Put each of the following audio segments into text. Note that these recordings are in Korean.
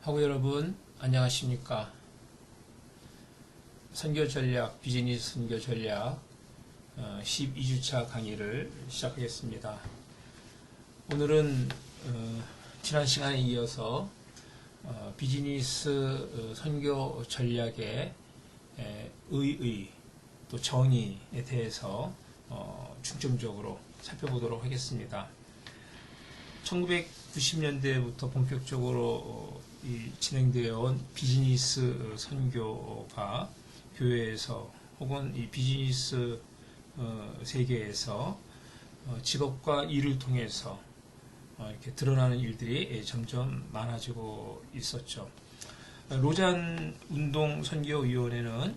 하고 여러분 안녕하십니까? 선교 전략, 비즈니스 선교 전략 12주차 강의를 시작하겠습니다. 오늘은 지난 시간에 이어서 비즈니스 선교 전략의 의의 또 정의에 대해서 중점적으로 살펴보도록 하겠습니다. 1990년대부터 본격적으로 진행되어 온 비즈니스 선교가 교회에서 혹은 이 비즈니스 세계에서 직업과 일을 통해서 이렇게 드러나는 일들이 점점 많아지고 있었죠. 로잔 운동 선교위원회는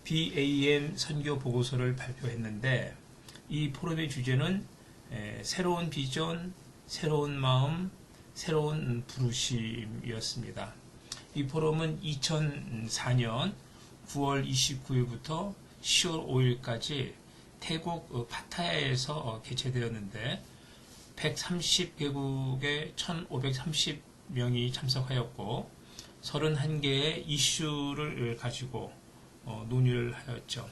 BAM 선교 보고서를 발표했는데 이 포럼의 주제는 새로운 비전, 새로운 마음, 새로운 부르심이었습니다. 이 포럼은 2004년 9월 29일부터 10월 5일까지 태국 파타야에서 개최되었는데 130개국의 1530명이 참석하였고 31개의 이슈를 가지고 논의를 하였죠.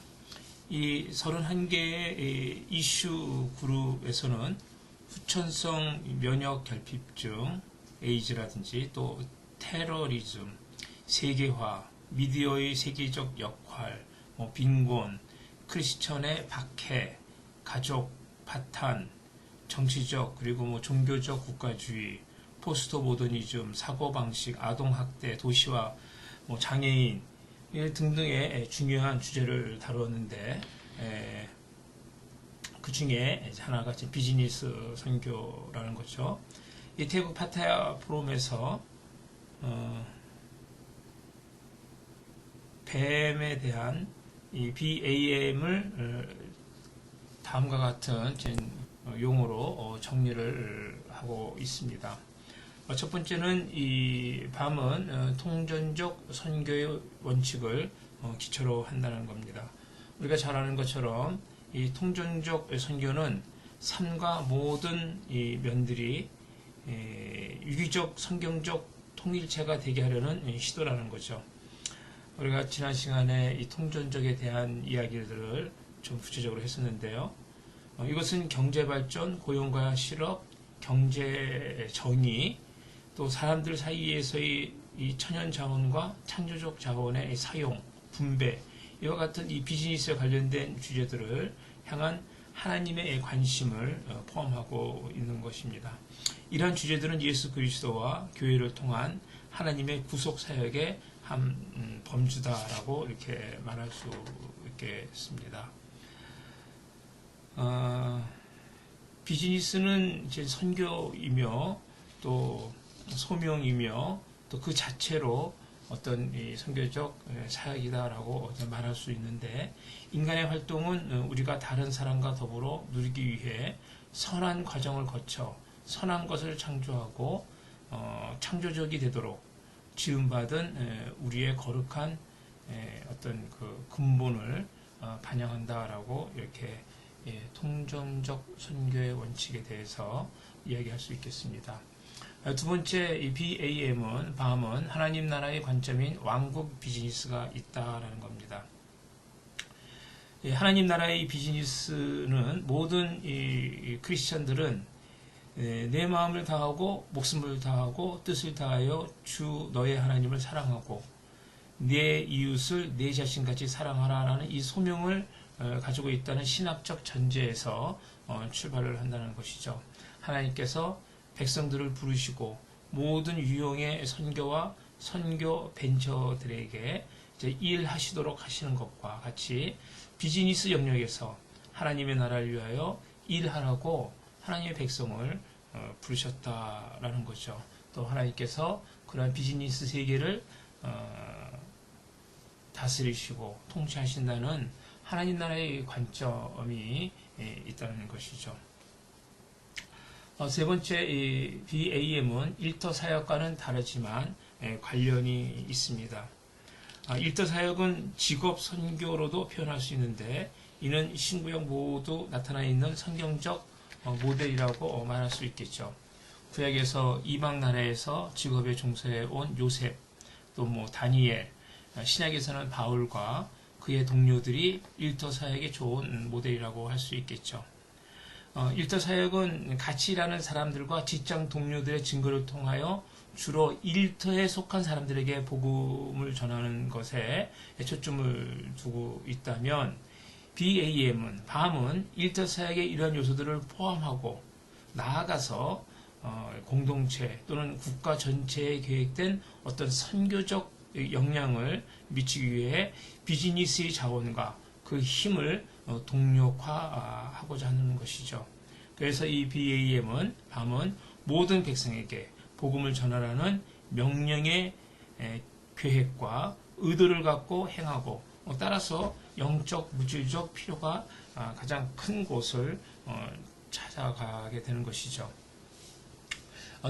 이 31개의 이슈 그룹에서는 후천성 면역 결핍증, 에이즈라든지 또 테러리즘, 세계화, 미디어의 세계적 역할, 빈곤, 크리스천의 박해, 가족, 파탄, 정치적 그리고 종교적 국가주의, 포스트 모더니즘, 사고방식, 아동학대, 도시화, 장애인 등등의 중요한 주제를 다루었는데 그 중에 하나가 비즈니스 선교라는 거죠. 이 태국 파타야 포럼에서 뱀에 대한 이 BAM을 다음과 같은 용어로 정리를 하고 있습니다. 첫 번째는 이 BAM은 통전적 선교의 원칙을 기초로 한다는 겁니다. 우리가 잘 아는 것처럼 이 통전적 선교는 삶과 모든 이 면들이 유기적 성경적 통일체가 되게 하려는 시도라는 거죠. 우리가 지난 시간에 이 통전적에 대한 이야기들을 좀 구체적으로 했었는데요. 이것은 경제발전, 고용과 실업, 경제 정의, 또 사람들 사이에서의 이 천연 자원과 창조적 자원의 사용, 분배, 이와 같은 이 비즈니스에 관련된 주제들을 향한 하나님의 관심을 포함하고 있는 것입니다. 이러한 주제들은 예수 그리스도와 교회를 통한 하나님의 구속 사역의 한 범주다라고 이렇게 말할 수 있겠습니다. 비즈니스는 이제 선교이며 또 소명이며 또 그 자체로 어떤 이 선교적 사역이다라고 말할 수 있는데 인간의 활동은 우리가 다른 사람과 더불어 누리기 위해 선한 과정을 거쳐 선한 것을 창조하고 창조적이 되도록 지음받은 우리의 거룩한 어떤 그 근본을 반영한다라고 이렇게 통전적 선교의 원칙에 대해서 이야기할 수 있겠습니다. 두 번째, 이 BAM은 하나님 나라의 관점인 왕국 비즈니스가 있다라는 겁니다. 하나님 나라의 비즈니스는 모든 이 크리스천들은 내 마음을 다하고 목숨을 다하고 뜻을 다하여 주 너의 하나님을 사랑하고 내 이웃을 내 자신같이 사랑하라라는 이 소명을 가지고 있다는 신학적 전제에서 출발을 한다는 것이죠. 하나님께서 백성들을 부르시고 모든 유형의 선교와 선교 벤처들에게 이제 일하시도록 하시는 것과 같이 비즈니스 영역에서 하나님의 나라를 위하여 일하라고 하나님의 백성을 부르셨다라는 거죠. 또 하나님께서 그러한 비즈니스 세계를 다스리시고 통치하신다는 하나님 나라의 관점이 있다는 것이죠. 세 번째, 이 BAM은 일터 사역과는 다르지만 관련이 있습니다. 일터 사역은 직업 선교로도 표현할 수 있는데 이는 신구약 모두 나타나 있는 성경적 모델이라고 말할 수 있겠죠. 구약에서 이방 나라에서 직업에 종사해 온 요셉, 또 다니엘, 신약에서는 바울과 그의 동료들이 일터 사역의 좋은 모델이라고 할 수 있겠죠. 일터 사역은 같이 일하는 사람들과 직장 동료들의 증거를 통하여 주로 일터에 속한 사람들에게 복음을 전하는 것에 초점을 두고 있다면, BAM은, 밤은 일터 사역의 이러한 요소들을 포함하고 나아가서 공동체 또는 국가 전체에 계획된 어떤 선교적 영향을 미치기 위해 비즈니스의 자원과 그 힘을 동력화하고자 하는 것이죠. 그래서 이 BAM은, 밤은 모든 백성에게 복음을 전하라는 명령의 계획과 의도를 갖고 행하고, 따라서 영적, 물질적 필요가 가장 큰 곳을 찾아가게 되는 것이죠.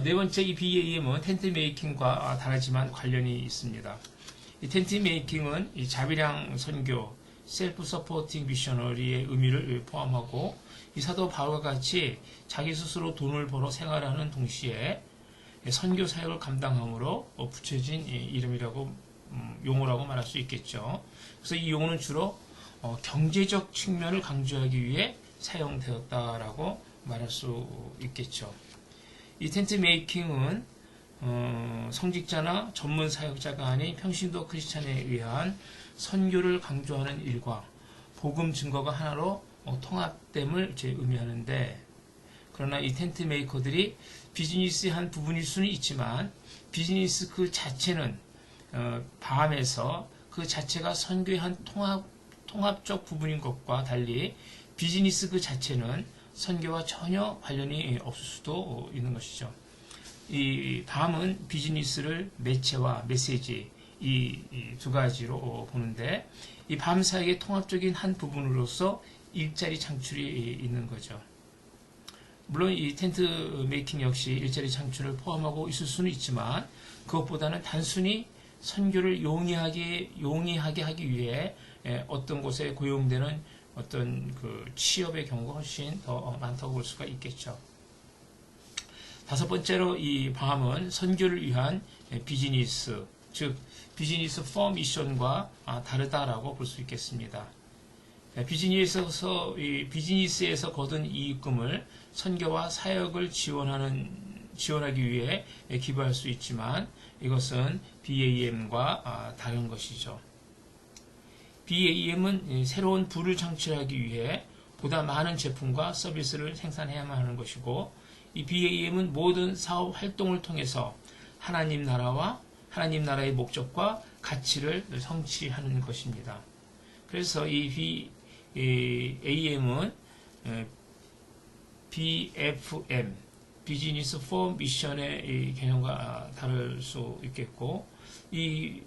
네 번째, 이 BAM은 텐트 메이킹과 다르지만 관련이 있습니다. 이 텐트 메이킹은 이 자비량 선교, 셀프 서포팅 미셔너리의 의미를 포함하고, 이 사도 바울과 같이 자기 스스로 돈을 벌어 생활하는 동시에 선교 사역을 감당함으로 붙여진 이름이라고, 용어라고 말할 수 있겠죠. 그래서 이 용어는 주로 경제적 측면을 강조하기 위해 사용되었다라고 말할 수 있겠죠. 이 텐트 메이킹은 성직자나 전문 사역자가 아닌 평신도 크리스찬에 의한 선교를 강조하는 일과 복음 증거가 하나로 통합됨을 의미하는데, 그러나 이 텐트 메이커들이 비즈니스의 한 부분일 수는 있지만 비즈니스 그 자체는 밤에서 그 자체가 선교의 한 통합적 부분인 것과 달리 비즈니스 그 자체는 선교와 전혀 관련이 없을 수도 있는 것이죠. 이 밤은 비즈니스를 매체와 메시지, 이 두 가지로 보는데, 이 밤 사역의 통합적인 한 부분으로서 일자리 창출이 있는 거죠. 물론 이 텐트 메이킹 역시 일자리 창출을 포함하고 있을 수는 있지만, 그것보다는 단순히 선교를 용이하게 하기 위해 어떤 곳에 고용되는 어떤 그 취업의 경우가 훨씬 더 많다고 볼 수가 있겠죠. 다섯 번째로, 이 밤은 선교를 위한 비즈니스, 즉 비즈니스 포 미션과 다르다라고 볼 수 있겠습니다. 비즈니스에서 거둔 이익금을 선교와 사역을 지원하기 위해 기부할 수 있지만, 이것은 BAM과 다른 것이죠. BAM은 새로운 부를 창출하기 위해 보다 많은 제품과 서비스를 생산해야만 하는 것이고, 이 BAM은 모든 사업 활동을 통해서 하나님 나라와 하나님 나라의 목적과 가치를 성취하는 것입니다. 그래서 이 BAM은 BFM, 비즈니스 포 미션의 개념과 다를 수 있겠고, 이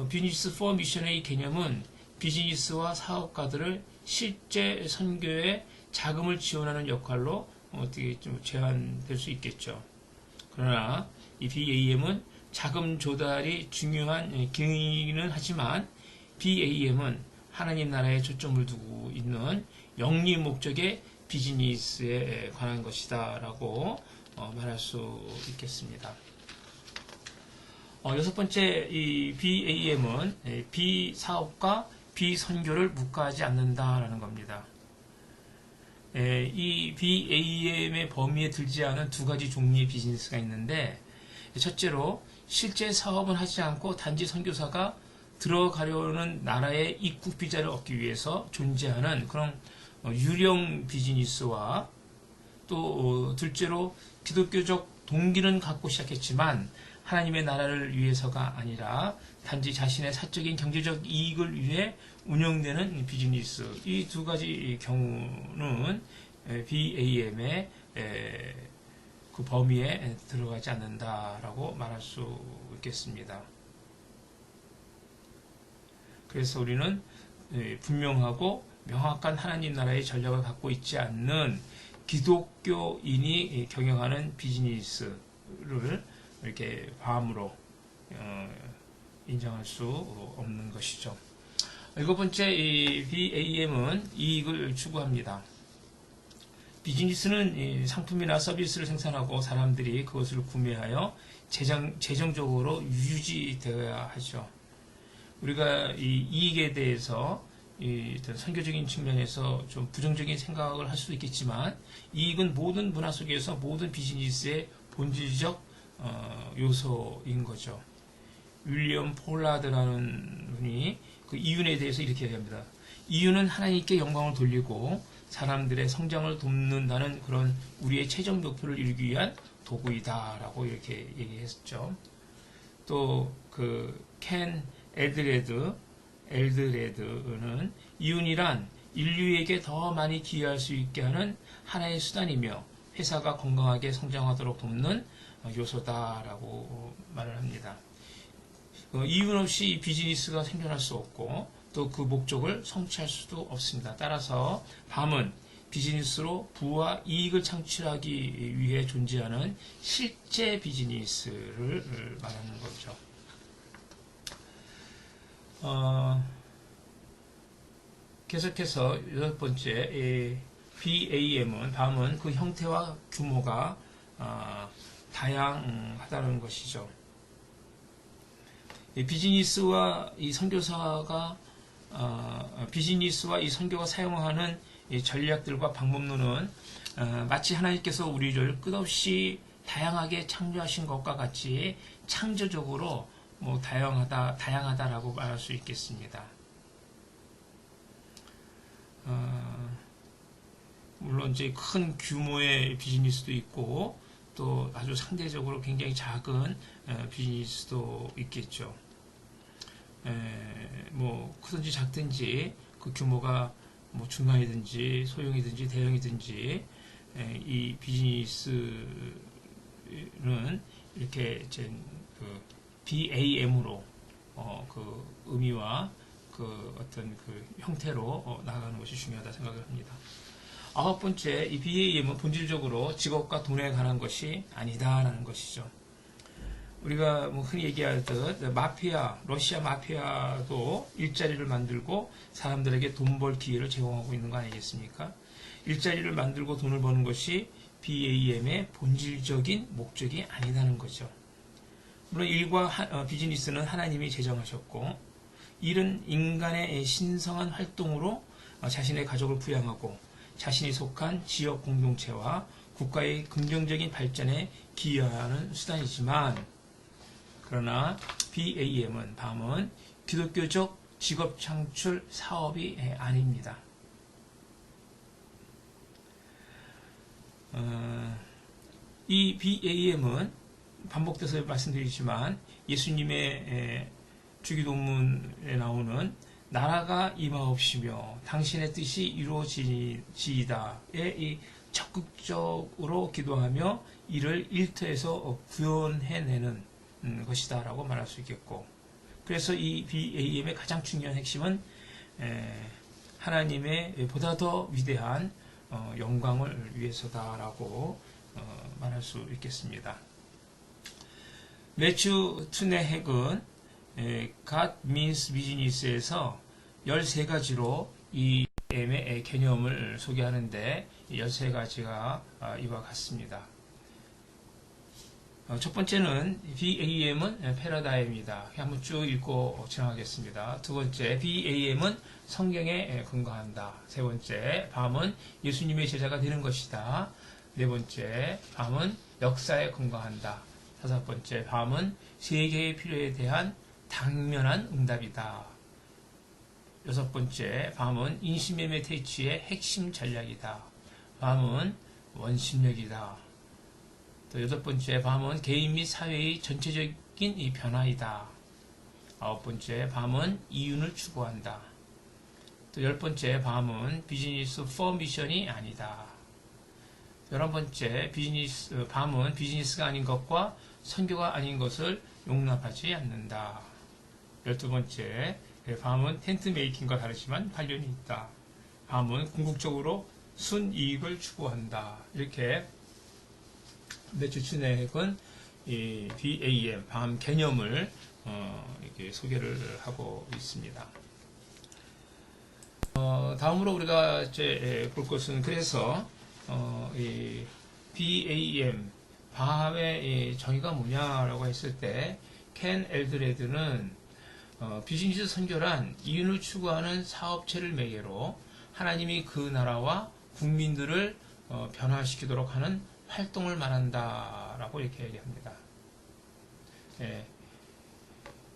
비즈니스 포 미션의 개념은 비즈니스와 사업가들을 실제 선교에 자금을 지원하는 역할로 어떻게 좀 제한될 수 있겠죠. 그러나 이 BAM은 자금 조달이 중요한 기능이기는 하지만, BAM은 하나님 나라에 초점을 두고 있는 영리 목적의 비즈니스에 관한 것이다 라고 말할 수 있겠습니다. 여섯 번째, 이 BAM은 비사업과 비선교를 묵과하지 않는다라는 겁니다. 이 BAM의 범위에 들지 않은 두 가지 종류의 비즈니스가 있는데, 첫째로 실제 사업은 하지 않고 단지 선교사가 들어가려는 나라의 입국 비자를 얻기 위해서 존재하는 그런 유령 비즈니스와, 또 둘째로 기독교적 동기는 갖고 시작했지만 하나님의 나라를 위해서가 아니라 단지 자신의 사적인 경제적 이익을 위해 운영되는 비즈니스, 이 두 가지 경우는 BAM의 그 범위에 들어가지 않는다라고 말할 수 있겠습니다. 그래서 우리는 분명하고 명확한 하나님 나라의 전략을 갖고 있지 않는 기독교인이 경영하는 비즈니스를 이렇게 밤으로 인정할 수 없는 것이죠. 일곱 번째, 이 BAM은 이익을 추구합니다. 비즈니스는 이 상품이나 서비스를 생산하고 사람들이 그것을 구매하여 재정적으로 유지되어야 하죠. 우리가 이 이익에 대해서 어떤 선교적인 측면에서 좀 부정적인 생각을 할 수도 있겠지만, 이익은 모든 문화 속에서 모든 비즈니스의 본질적 요소인 거죠. 윌리엄 폴라드라는 분이 그 이윤에 대해서 이렇게 얘기합니다. 이윤은 하나님께 영광을 돌리고 사람들의 성장을 돕는다는 그런 우리의 최종 목표를 이루기 위한 도구이다라고 이렇게 얘기했죠. 또 그 켄 엘드레드는 이윤이란 인류에게 더 많이 기여할 수 있게 하는 하나의 수단이며 회사가 건강하게 성장하도록 돕는 요소다라고 말을 합니다. 이윤 없이 비즈니스가 생존할 수 없고 또 그 목적을 성취할 수도 없습니다. 따라서 밤은 비즈니스로 부와 이익을 창출하기 위해 존재하는 실제 비즈니스를 말하는 거죠. 계속해서 여섯 번째, BAM은 밤은 그 형태와 규모가 다양하다는 것이죠. 비즈니스와 이 선교가 사용하는 이 전략들과 방법론은 마치 하나님께서 우리를 끝없이 다양하게 창조하신 것과 같이 창조적으로 다양하다라고 말할 수 있겠습니다. 물론 이제 큰 규모의 비즈니스도 있고 또 아주 상대적으로 굉장히 작은 비즈니스도 있겠죠. 크든지 작든지 그 규모가 중간이든지 소형이든지 대형이든지 이 비즈니스는 이렇게 그 BAM으로 그 의미와 그 어떤 그 형태로 나아가는 것이 중요하다 생각을 합니다. 아홉 번째, 이 BAM은 본질적으로 직업과 돈에 관한 것이 아니다라는 것이죠. 우리가 흔히 얘기하듯 러시아 마피아도 일자리를 만들고 사람들에게 돈 벌 기회를 제공하고 있는 거 아니겠습니까? 일자리를 만들고 돈을 버는 것이 BAM의 본질적인 목적이 아니다는 거죠. 물론 일과 비즈니스는 하나님이 제정하셨고, 일은 인간의 신성한 활동으로 자신의 가족을 부양하고 자신이 속한 지역 공동체와 국가의 긍정적인 발전에 기여하는 수단이지만, 그러나 BAM은 밤은 기독교적 직업 창출 사업이 아닙니다. 이 BAM은 반복돼서 말씀드리지만 예수님의 주기도문에 나오는 나라가 임하옵시며 당신의 뜻이 이루어지이다에 이 적극적으로 기도하며 이를 일터에서 구현해내는 것이다 라고 말할 수 있겠고, 그래서 이 BAM의 가장 중요한 핵심은 하나님의 보다 더 위대한 영광을 위해서다라고 말할 수 있겠습니다. 매튜 투네핵은 God Means Business에서 13가지로 이 BAM의 개념을 소개하는데 13가지가 이와 같습니다. 첫 번째는 BAM은 패러다임이다. 한번 쭉 읽고 지나가겠습니다. 두 번째, BAM은 성경에 근거한다. 세 번째, 밤은 예수님의 제자가 되는 것이다. 네 번째, 밤은 역사에 근거한다. 다섯 번째, 밤은 세계의 필요에 대한 당면한 응답이다. 여섯 번째, 밤은 인신매매 퇴치의 핵심 전략이다. 밤은 원심력이다. 또 여덟 번째, 밤은 개인 및 사회의 전체적인 이 변화이다. 아홉 번째, 밤은 이윤을 추구한다. 또 열 번째, 밤은 비즈니스 포 미션이 아니다. 11번째, 밤은 비즈니스가 아닌 것과 선교가 아닌 것을 용납하지 않는다. 12번째, 밤은 텐트 메이킹과 다르지만 관련이 있다. 밤은 궁극적으로 순이익을 추구한다. 이렇게 매튜 투네핵은 이 BAM, 밤 개념을 이렇게 소개를 하고 있습니다. 다음으로 우리가 이제 볼 것은, 그래서 이 BAM, 바함의 정의가 뭐냐라고 했을 때, 켄 엘드레드는 비즈니스 선교란 이윤을 추구하는 사업체를 매개로 하나님이 그 나라와 국민들을 변화시키도록 하는 활동을 말한다라고 이렇게 얘기합니다. 예,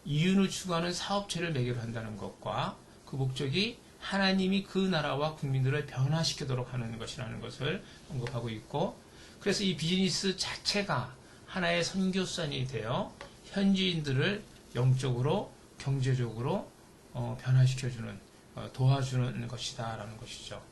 이윤을 추구하는 사업체를 매개로 한다는 것과 그 목적이 하나님이 그 나라와 국민들을 변화시키도록 하는 것이라는 것을 언급하고 있고, 그래서 이 비즈니스 자체가 하나의 선교선이 되어 현지인들을 영적으로 경제적으로 변화시켜주는 도와주는 것이다 라는 것이죠.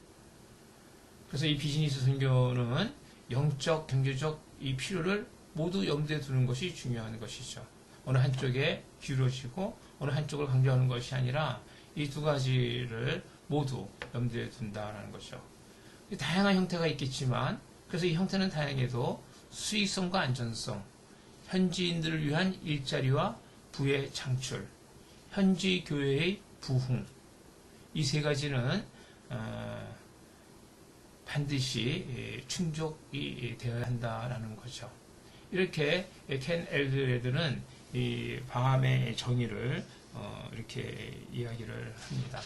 그래서 이 비즈니스 선교는 영적 경제적 이 필요를 모두 염두에 두는 것이 중요한 것이죠. 어느 한쪽에 기울어지고 어느 한쪽을 강조하는 것이 아니라 이 두 가지를 모두 염두에 둔다라는 거죠. 다양한 형태가 있겠지만, 그래서 이 형태는 다양해도 수익성과 안전성, 현지인들을 위한 일자리와 부의 창출, 현지 교회의 부흥, 이 세 가지는 반드시 충족이 되어야 한다라는 거죠. 이렇게 켄 엘드레드는 이 바함의 정의를 이렇게 이야기를 합니다.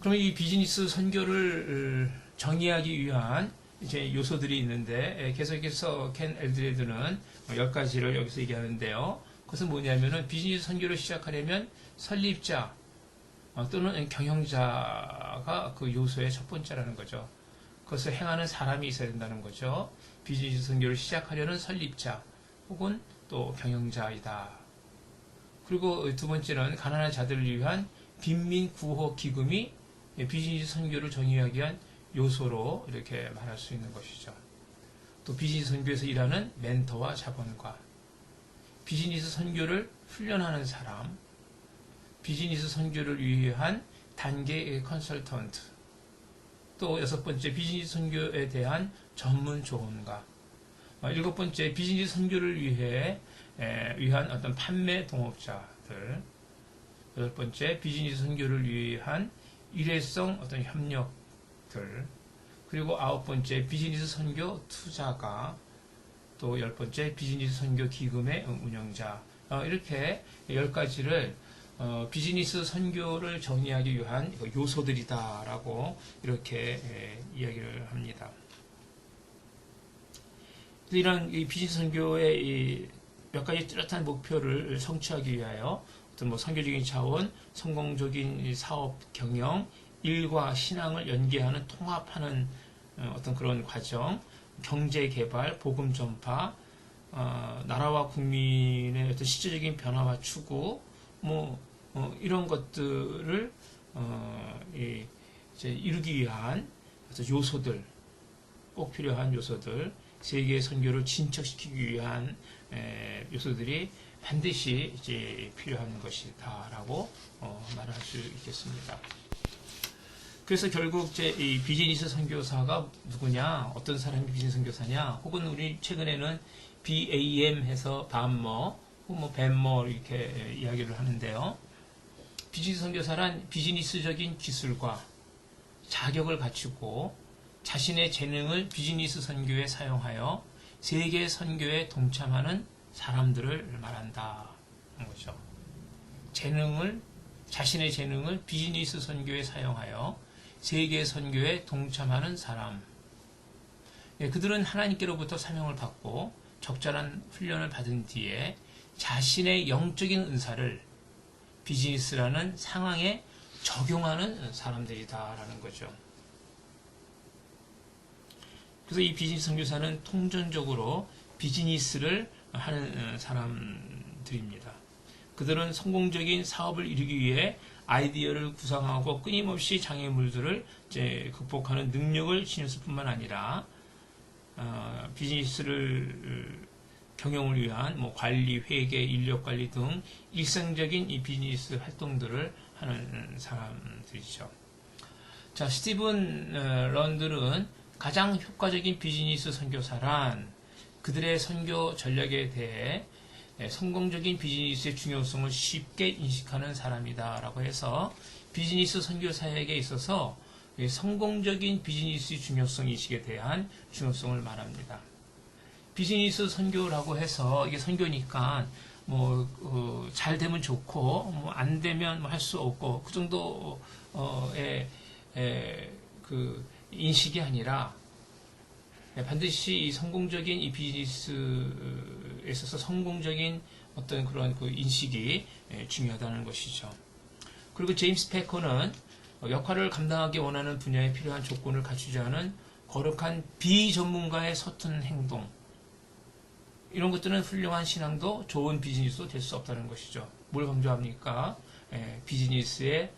그러면 이 비즈니스 선교를 정의하기 위한 이제 요소들이 있는데, 계속해서 켄 엘드레드는 10가지를 여기서 얘기하는데요. 그것은 뭐냐면은 비즈니스 선교를 시작하려면 설립자 또는 경영자가 그 요소의 첫 번째라는 거죠. 그것을 행하는 사람이 있어야 된다는 거죠. 비즈니스 선교를 시작하려는 설립자 혹은 또 경영자이다. 그리고 두 번째는 가난한 자들을 위한 빈민 구호 기금이 비즈니스 선교를 정의하기 위한 요소로 이렇게 말할 수 있는 것이죠. 또 비즈니스 선교에서 일하는 멘토와 자본가, 비즈니스 선교를 훈련하는 사람, 비즈니스 선교를 위한 단계 컨설턴트, 또 6번째 비즈니스 선교에 대한 전문 조언가, 7번째 비즈니스 선교를 위한 어떤 판매 동업자들, 8번째 비즈니스 선교를 위한 일회성 어떤 협력들, 그리고 9번째 비즈니스 선교 투자가, 또 10번째 비즈니스 선교 기금의 운영자, 이렇게 10가지를 비즈니스 선교를 정의하기 위한 요소들이다라고 이렇게 이야기를 합니다. 이런 이 비즈니스 선교의 몇 가지 뚜렷한 목표를 성취하기 위하여 어떤 뭐 선교적인 차원, 성공적인 사업 경영, 일과 신앙을 연계하는 통합하는 어떤 그런 과정, 경제 개발, 복음 전파, 나라와 국민의 어떤 실질적인 변화와 추구, 이런 것들을 이제 이루기 위한 어떤 요소들, 꼭 필요한 요소들, 세계 선교를 진척시키기 위한 요소들이 반드시 이제 필요한 것이다라고 말할 수 있겠습니다. 그래서 결국 이제 이 비즈니스 선교사가 누구냐, 어떤 사람이 비즈니스 선교사냐, 혹은 우리 최근에는 BAM 해서 밤머, 혹은 뭐 뱀머 이렇게 이야기를 하는데요. 비즈니스 선교사란 비즈니스적인 기술과 자격을 갖추고 자신의 재능을 비즈니스 선교에 사용하여 세계 선교에 동참하는 사람들을 말한다는 거죠. 자신의 재능을 비즈니스 선교에 사용하여 세계 선교에 동참하는 사람. 그들은 하나님께로부터 사명을 받고 적절한 훈련을 받은 뒤에 자신의 영적인 은사를 비즈니스라는 상황에 적용하는 사람들이다라는 거죠. 그래서 이 비즈니스 선교사는 통전적으로 비즈니스를 하는 사람들입니다. 그들은 성공적인 사업을 이루기 위해 아이디어를 구상하고 끊임없이 장애물들을 이제 극복하는 능력을 지녔을 뿐만 아니라 비즈니스를 경영을 위한 뭐 관리, 회계, 인력 관리 등 일상적인 이 비즈니스 활동들을 하는 사람들이죠. 자, 스티븐 런들은 가장 효과적인 비즈니스 선교사란 그들의 선교 전략에 대해 성공적인 비즈니스의 중요성을 쉽게 인식하는 사람이다 라고 해서 비즈니스 선교사에게 있어서 성공적인 비즈니스 중요성 인식에 대한 중요성을 말합니다. 비즈니스 선교라고 해서 이게 선교니까 잘 되면 좋고 안 되면 할 수 없고 그 정도의 그 인식이 아니라 반드시 이 성공적인 이 비즈니스에 있어서 성공적인 어떤 그런 그 인식이 중요하다는 것이죠. 그리고 제임스 패커는 역할을 감당하기 원하는 분야에 필요한 조건을 갖추지 않은 거룩한 비전문가의 서툰 행동, 이런 것들은 훌륭한 신앙도 좋은 비즈니스도 될 수 없다는 것이죠. 뭘 강조합니까? 비즈니스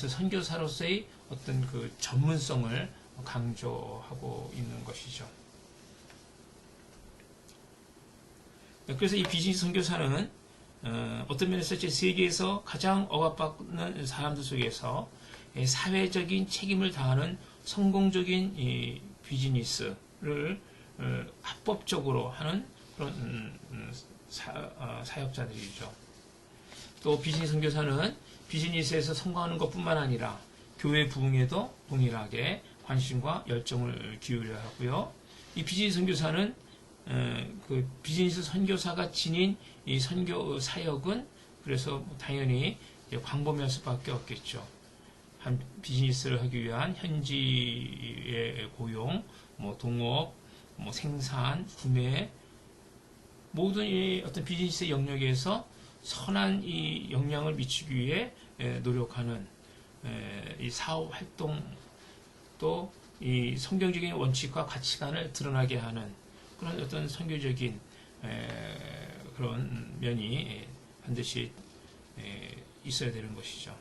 선교사로서의 어떤 그 전문성을 강조하고 있는 것이죠. 그래서 이 비즈니스 선교사는 어떤 면에서 제 세계에서 가장 억압받는 사람들 속에서 사회적인 책임을 다하는 성공적인 이 비즈니스를 합법적으로 하는 그런 사역자들이죠. 또 비즈니스 선교사는 비즈니스에서 성공하는 것뿐만 아니라 교회 부흥에도 동일하게 관심과 열정을 기울여야 하고요. 이 비즈니스 선교사는 그 비즈니스 선교사가 지닌 이 선교 사역은 그래서 당연히 광범위할 수밖에 없겠죠. 한 비즈니스를 하기 위한 현지의 고용, 동업, 생산, 구매, 모든 이 어떤 비즈니스 영역에서 선한 이 영향을 미치기 위해 노력하는 이 사업 활동, 또 이 성경적인 원칙과 가치관을 드러나게 하는 그런 어떤 선교적인 그런 면이 반드시 있어야 되는 것이죠.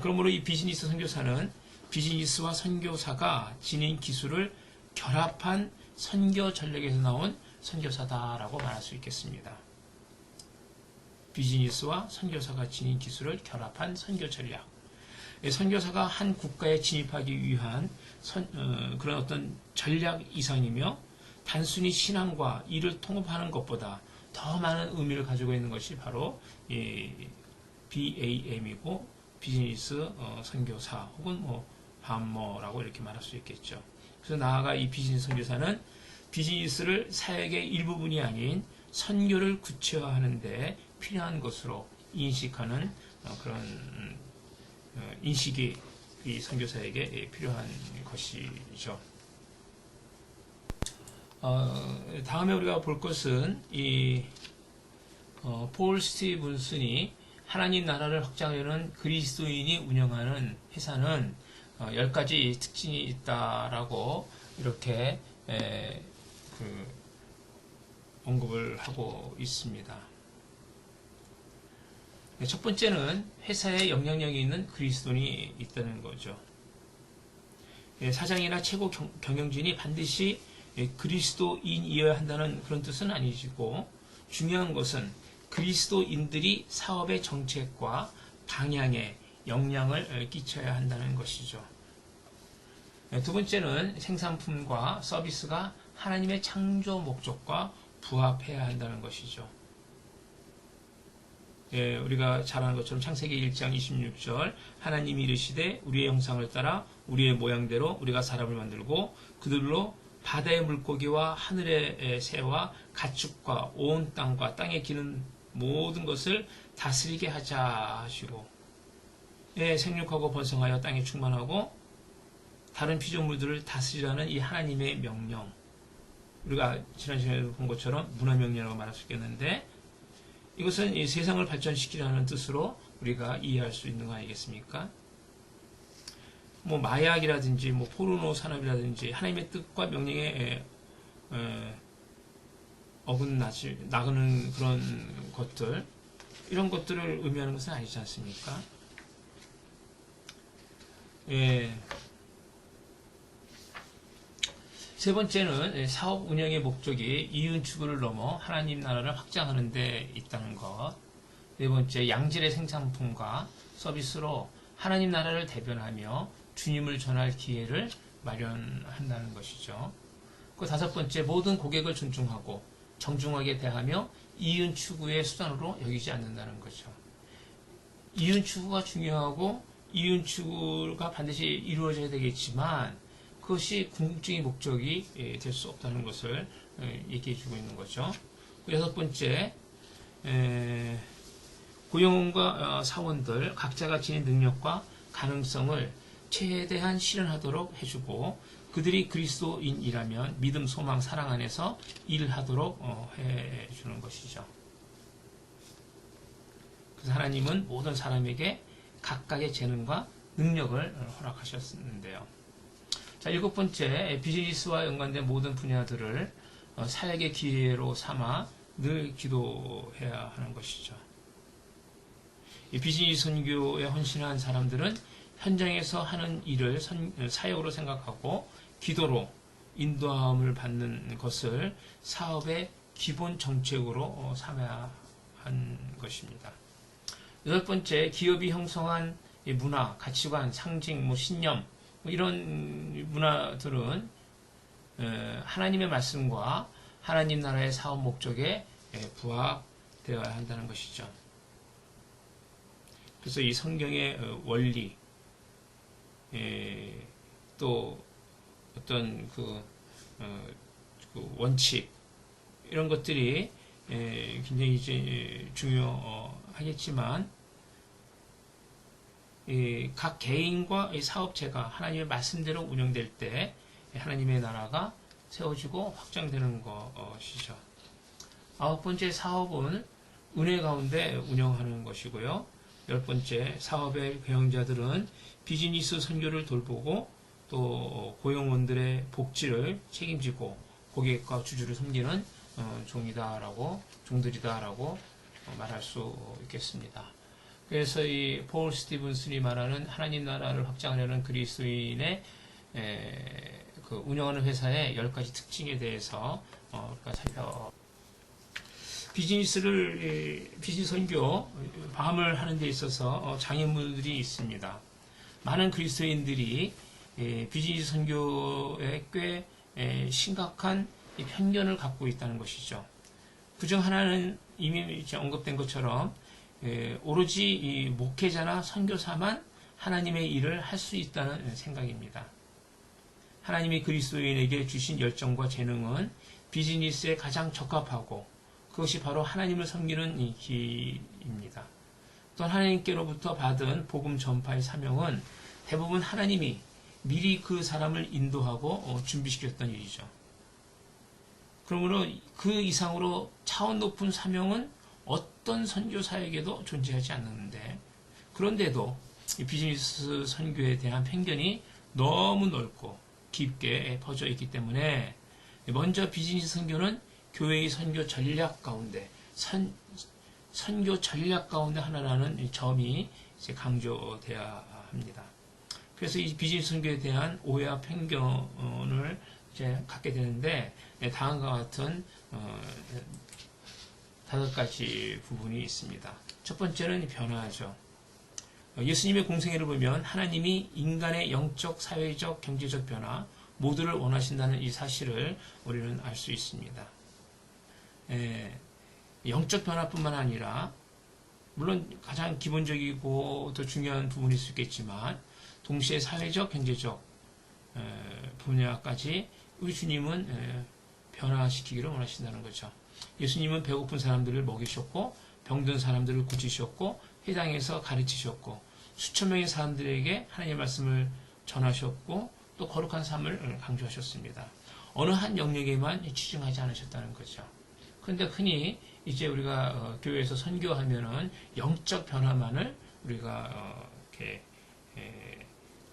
그러므로 이 비즈니스 선교사는 비즈니스와 선교사가 지닌 기술을 결합한 선교 전략에서 나온 선교사다라고 말할 수 있겠습니다. 비즈니스와 선교사가 지닌 기술을 결합한 선교 전략. 선교사가 한 국가에 진입하기 위한 그런 어떤 전략 이상이며 단순히 신앙과 이를 통합하는 것보다 더 많은 의미를 가지고 있는 것이 바로 이 BAM이고 비즈니스 선교사 혹은 반모라고 이렇게 말할 수 있겠죠. 그래서 나아가 이 비즈니스 선교사는 비즈니스를 사역의 일부분이 아닌 선교를 구체화하는 데 필요한 것으로 인식하는 그런 인식이 이 선교사에게 필요한 것이죠. 다음에 우리가 볼 것은 폴 스티븐슨이 하나님 나라를 확장하려는 그리스도인이 운영하는 회사는 10가지 특징이 있다라고 이렇게 언급을 하고 있습니다. 첫 번째는 회사에 영향력이 있는 그리스도인이 있다는 거죠. 사장이나 최고 경영진이 반드시 그리스도인이어야 한다는 그런 뜻은 아니시고, 중요한 것은 그리스도인들이 사업의 정책과 방향에 영향을 끼쳐야 한다는 것이죠. 두 번째는 생산품과 서비스가 하나님의 창조 목적과 부합해야 한다는 것이죠. 우리가 잘 아는 것처럼 창세기 1장 26절 하나님이 이르시되 우리의 형상을 따라 우리의 모양대로 우리가 사람을 만들고 그들로 바다의 물고기와 하늘의 새와 가축과 온 땅과 땅에 기는 모든 것을 다스리게 하자 하시고, 생육하고 번성하여 땅에 충만하고 다른 피조물들을 다스리라는 이 하나님의 명령, 우리가 지난 시간에 본 것처럼 문화명령이라고 말할 수 있겠는데, 이것은 이 세상을 발전시키라는 뜻으로 우리가 이해할 수 있는 거 아니겠습니까? 마약이라든지 포르노 산업이라든지 하나님의 뜻과 명령에 나가는 그런 것들, 이런 것들을 의미하는 것은 아니지 않습니까? 세 번째는 사업 운영의 목적이 이윤 추구를 넘어 하나님 나라를 확장하는 데 있다는 것. 네 번째, 양질의 생산품과 서비스로 하나님 나라를 대변하며 주님을 전할 기회를 마련한다는 것이죠. 그 다섯 번째, 모든 고객을 존중하고 정중하게 대하며 이윤 추구의 수단으로 여기지 않는다는 거죠. 이윤 추구가 중요하고 이윤추가 반드시 이루어져야 되겠지만 그것이 궁극적인 목적이 될 수 없다는 것을 얘기해 주고 있는 거죠. 여섯 번째, 고용원과 사원들 각자가 지닌 능력과 가능성을 최대한 실현하도록 해주고 그들이 그리스도인이라면 믿음, 소망, 사랑 안에서 일하도록 해주는 것이죠. 그래서 하나님은 모든 사람에게 각각의 재능과 능력을 허락하셨는데요. 자, 일곱 번째, 비즈니스와 연관된 모든 분야들을 사역의 기회로 삼아 늘 기도해야 하는 것이죠. 이 비즈니스 선교에 헌신한 사람들은 현장에서 하는 일을 사역으로 생각하고 기도로 인도함을 받는 것을 사업의 기본 정책으로 삼아야 한 것입니다. 여덟 번째, 기업이 형성한 문화, 가치관, 상징, 신념 이런 문화들은 하나님의 말씀과 하나님 나라의 사업 목적에 부합되어야 한다는 것이죠. 그래서 이 성경의 원리, 또 어떤 그 원칙 이런 것들이 굉장히 이제 중요하겠지만 각 개인과 사업체가 하나님의 말씀대로 운영될 때 하나님의 나라가 세워지고 확장되는 것이죠. 아홉 번째, 사업은 은혜 가운데 운영하는 것이고요. 열 번째, 사업의 경영자들은 비즈니스 선교를 돌보고 또 고용원들의 복지를 책임지고 고객과 주주를 섬기는 종들이다라고 말할 수 있겠습니다. 그래서 이 폴 스티븐슨이 말하는 하나님 나라를 확장하려는 그리스도인의 그 운영하는 회사의 10가지 특징에 대해서 살펴. 비즈니스 선교, 밤을 하는 데 있어서 장애물들이 있습니다. 많은 그리스도인들이 비즈니스 선교에 꽤 심각한 편견을 갖고 있다는 것이죠. 그중 하나는 이미 언급된 것처럼 오로지 이 목회자나 선교사만 하나님의 일을 할 수 있다는 생각입니다. 하나님이 그리스도인에게 주신 열정과 재능은 비즈니스에 가장 적합하고 그것이 바로 하나님을 섬기는 이 길입니다. 또한 하나님께로부터 받은 복음 전파의 사명은 대부분 하나님이 미리 그 사람을 인도하고 준비시켰던 일이죠. 그러므로 그 이상으로 차원 높은 사명은 어떤 선교사에게도 존재하지 않는데 그런데도 비즈니스 선교에 대한 편견이 너무 넓고 깊게 퍼져 있기 때문에 먼저 비즈니스 선교는 교회의 선교 전략 가운데 선교 전략 가운데 하나라는 점이 이제 강조돼야 합니다. 그래서 이 비즈니스 선교에 대한 오해와 편견을 이제 갖게 되는데 다음과 같은 5가지 부분이 있습니다. 첫 번째는 변화죠. 예수님의 공생애를 보면 하나님이 인간의 영적, 사회적, 경제적 변화 모두를 원하신다는 이 사실을 우리는 알 수 있습니다. 영적 변화뿐만 아니라 물론 가장 기본적이고 더 중요한 부분일 수 있겠지만 동시에 사회적, 경제적 분야까지 우리 주님은 변화시키기를 원하신다는 거죠. 예수님은 배고픈 사람들을 먹이셨고 병든 사람들을 고치셨고 회당에서 가르치셨고 수천 명의 사람들에게 하나님의 말씀을 전하셨고 또 거룩한 삶을 강조하셨습니다. 어느 한 영역에만 치중하지 않으셨다는 거죠. 그런데 흔히 이제 우리가 교회에서 선교하면은 영적 변화만을 우리가 이렇게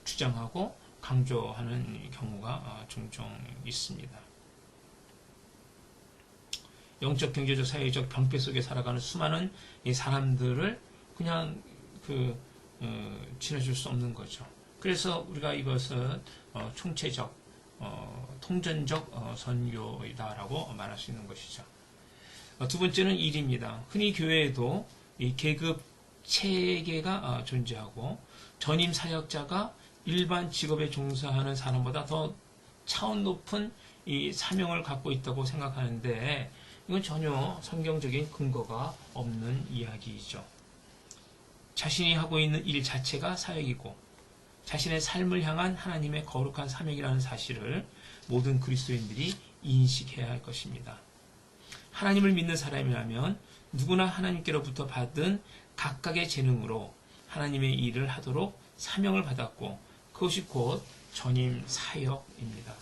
주장하고 강조하는 경우가 종종 있습니다. 영적, 경제적, 사회적 병폐 속에 살아가는 수많은 이 사람들을 그냥 지나줄 수 없는 거죠. 그래서 우리가 이것은 총체적, 통전적 선교이다라고 말할 수 있는 것이죠. 두 번째는 일입니다. 흔히 교회에도 이 계급 체계가 존재하고 전임 사역자가 일반 직업에 종사하는 사람보다 더 차원 높은 이 사명을 갖고 있다고 생각하는데 이건 전혀 성경적인 근거가 없는 이야기이죠. 자신이 하고 있는 일 자체가 사역이고 자신의 삶을 향한 하나님의 거룩한 사명이라는 사실을 모든 그리스도인들이 인식해야 할 것입니다. 하나님을 믿는 사람이라면 누구나 하나님께로부터 받은 각각의 재능으로 하나님의 일을 하도록 사명을 받았고 그것이 곧 전임 사역입니다.